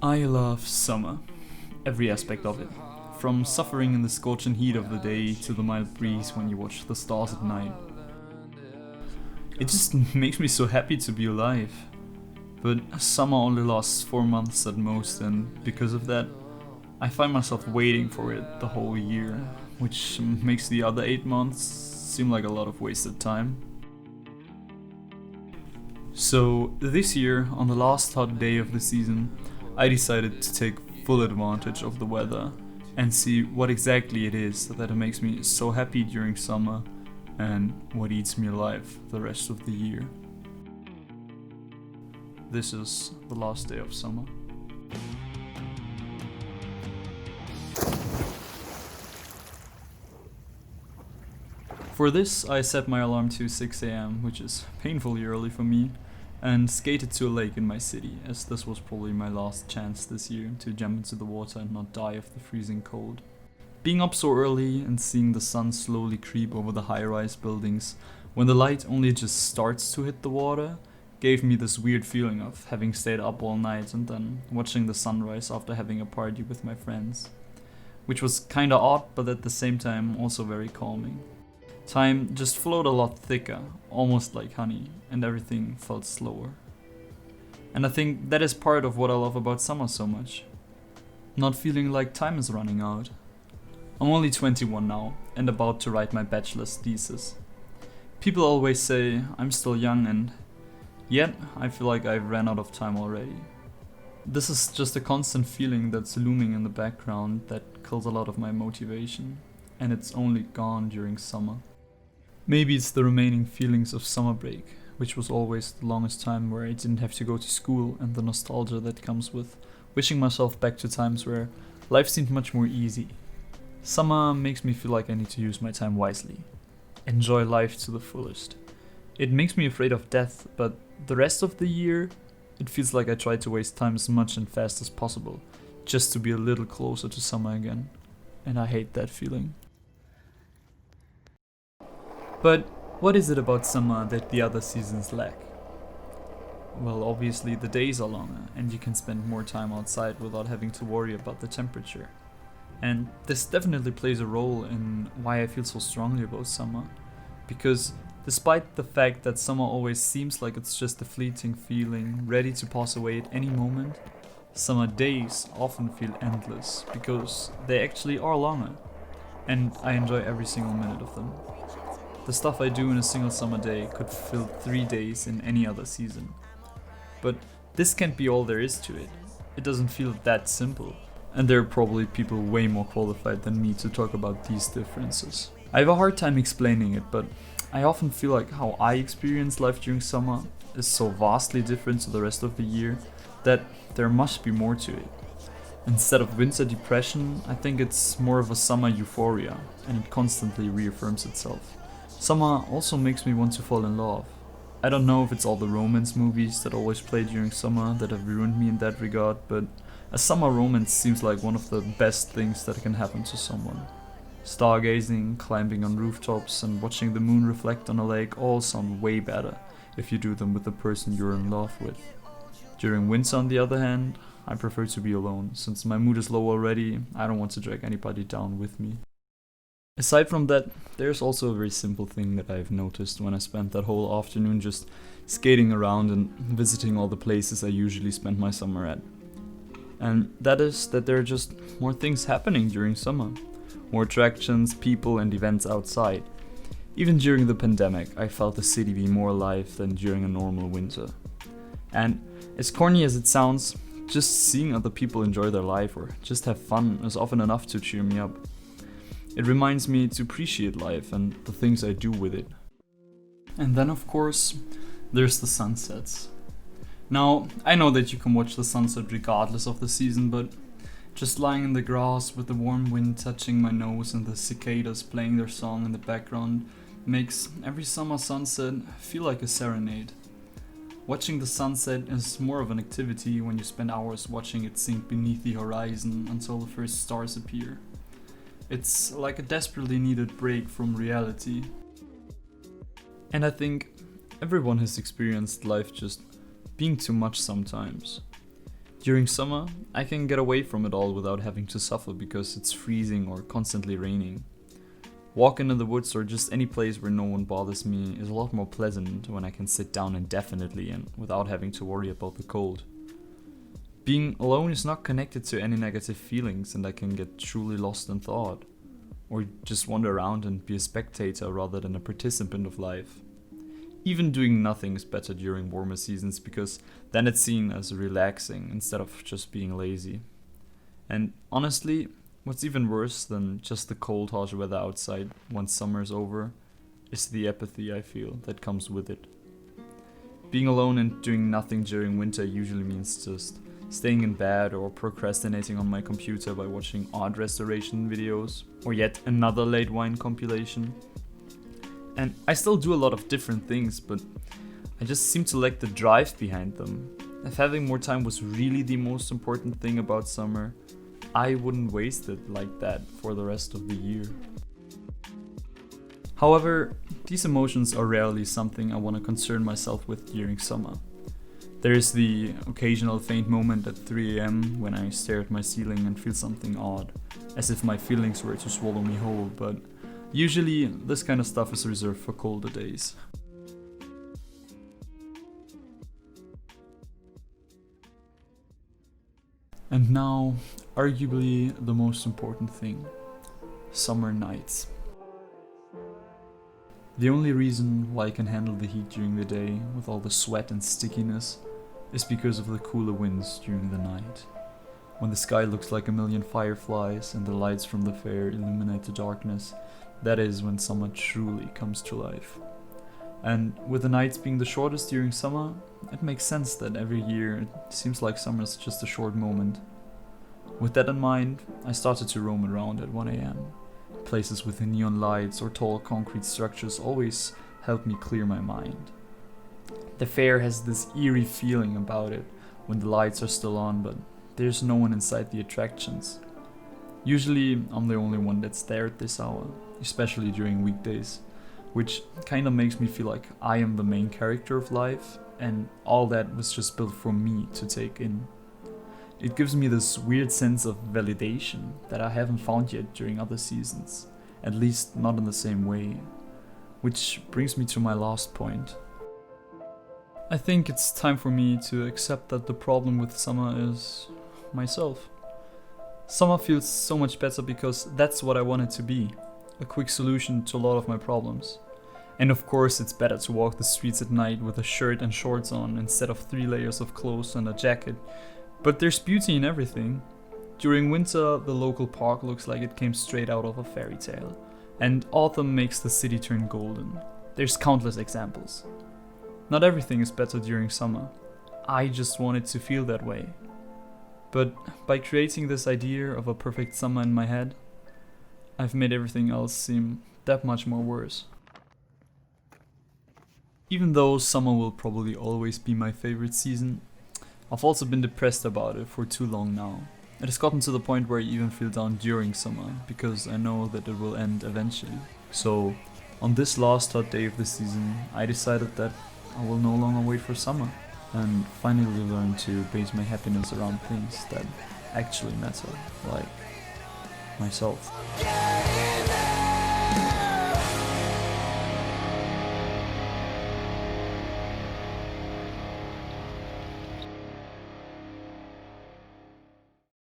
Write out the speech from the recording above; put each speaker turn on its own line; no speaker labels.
I love summer, every aspect of it. From suffering in the scorching heat of the day to the mild breeze when you watch the stars at night. It just makes me so happy to be alive. But summer only lasts 4 months at most, and because of that, I find myself waiting for it the whole year, which makes the other 8 months seem like a lot of wasted time. So, this year, on the last hot day of the season, I decided to take full advantage of the weather and see what exactly it is that makes me so happy during summer and what eats me alive the rest of the year. This is the last day of summer. For this, I set my alarm to 6 am, which is painfully early for me, and skated to a lake in my city, as this was probably my last chance this year to jump into the water and not die of the freezing cold. Being up so early and seeing the sun slowly creep over the high-rise buildings when the light only just starts to hit the water gave me this weird feeling of having stayed up all night and then watching the sunrise after having a party with my friends, which was kinda odd but at the same time also very calming. Time just flowed a lot thicker, almost like honey, and everything felt slower. And I think that is part of what I love about summer so much. Not feeling like time is running out. I'm only 21 now, and about to write my bachelor's thesis. People always say I'm still young, and yet I feel like I've ran out of time already. This is just a constant feeling that's looming in the background that kills a lot of my motivation, and it's only gone during summer. Maybe it's the remaining feelings of summer break, which was always the longest time where I didn't have to go to school, and the nostalgia that comes with wishing myself back to times where life seemed much more easy. Summer makes me feel like I need to use my time wisely. Enjoy life to the fullest. It makes me afraid of death, but the rest of the year, it feels like I try to waste time as much and fast as possible, just to be a little closer to summer again. And I hate that feeling. But what is it about summer that the other seasons lack? Well, obviously the days are longer, and you can spend more time outside without having to worry about the temperature. And this definitely plays a role in why I feel so strongly about summer. Because despite the fact that summer always seems like it's just a fleeting feeling, ready to pass away at any moment, summer days often feel endless because they actually are longer. And I enjoy every single minute of them. The stuff I do in a single summer day could fill 3 days in any other season. But this can't be all there is to it. It doesn't feel that simple. And there are probably people way more qualified than me to talk about these differences. I have a hard time explaining it, but I often feel like how I experience life during summer is so vastly different to the rest of the year that there must be more to it. Instead of winter depression, I think it's more of a summer euphoria, and it constantly reaffirms itself. Summer also makes me want to fall in love. I don't know if it's all the romance movies that always play during summer that have ruined me in that regard, but a summer romance seems like one of the best things that can happen to someone. Stargazing, climbing on rooftops, and watching the moon reflect on a lake all sound way better if you do them with the person you're in love with. During winter, on the other hand, I prefer to be alone. Since my mood is low already, I don't want to drag anybody down with me. Aside from that, there's also a very simple thing that I've noticed when I spent that whole afternoon just skating around and visiting all the places I usually spend my summer at. And that is that there are just more things happening during summer. More attractions, people, and events outside. Even during the pandemic, I felt the city be more alive than during a normal winter. And as corny as it sounds, just seeing other people enjoy their life or just have fun is often enough to cheer me up. It reminds me to appreciate life and the things I do with it. And then, of course, there's the sunsets. Now, I know that you can watch the sunset regardless of the season, but just lying in the grass with the warm wind touching my nose and the cicadas playing their song in the background makes every summer sunset feel like a serenade. Watching the sunset is more of an activity when you spend hours watching it sink beneath the horizon until the first stars appear. It's like a desperately needed break from reality. And I think everyone has experienced life just being too much sometimes. During summer, I can get away from it all without having to suffer because it's freezing or constantly raining. Walking in the woods or just any place where no one bothers me is a lot more pleasant when I can sit down indefinitely and without having to worry about the cold. Being alone is not connected to any negative feelings and I can get truly lost in thought, or just wander around and be a spectator rather than a participant of life. Even doing nothing is better during warmer seasons because then it's seen as relaxing instead of just being lazy. And honestly, what's even worse than just the cold, harsh weather outside once summer's over is the apathy I feel that comes with it. Being alone and doing nothing during winter usually means just staying in bed or procrastinating on my computer by watching art restoration videos or yet another late wine compilation. And I still do a lot of different things, but I just seem to lack the drive behind them. If having more time was really the most important thing about summer, I wouldn't waste it like that for the rest of the year. However, these emotions are rarely something I want to concern myself with during summer. There is the occasional faint moment at 3 AM when I stare at my ceiling and feel something odd, as if my feelings were to swallow me whole, but usually this kind of stuff is reserved for colder days. And now, arguably the most important thing, summer nights. The only reason why I can handle the heat during the day with all the sweat and stickiness is because of the cooler winds during the night. When the sky looks like a million fireflies and the lights from the fair illuminate the darkness, that is when summer truly comes to life. And with the nights being the shortest during summer, it makes sense that every year it seems like summer is just a short moment. With that in mind, I started to roam around at 1 AM. Places with neon lights or tall concrete structures always help me clear my mind. The fair has this eerie feeling about it when the lights are still on, but there's no one inside the attractions. Usually, I'm the only one that's there at this hour, especially during weekdays, which kinda makes me feel like I am the main character of life, and all that was just built for me to take in. It gives me this weird sense of validation that I haven't found yet during other seasons, at least not in the same way. Which brings me to my last point. I think it's time for me to accept that the problem with summer is myself. Summer feels so much better because that's what I want it to be, a quick solution to a lot of my problems. And of course it's better to walk the streets at night with a shirt and shorts on instead of 3 layers of clothes and a jacket. But there's beauty in everything. During winter, the local park looks like it came straight out of a fairy tale. And autumn makes the city turn golden. There's countless examples. Not everything is better during summer. I just want it to feel that way. But by creating this idea of a perfect summer in my head, I've made everything else seem that much more worse. Even though summer will probably always be my favorite season, I've also been depressed about it for too long now. It has gotten to the point where I even feel down during summer, because I know that it will end eventually. So, on this last hot day of the season, I decided that I will no longer wait for summer, and finally learn to base my happiness around things that actually matter, like myself.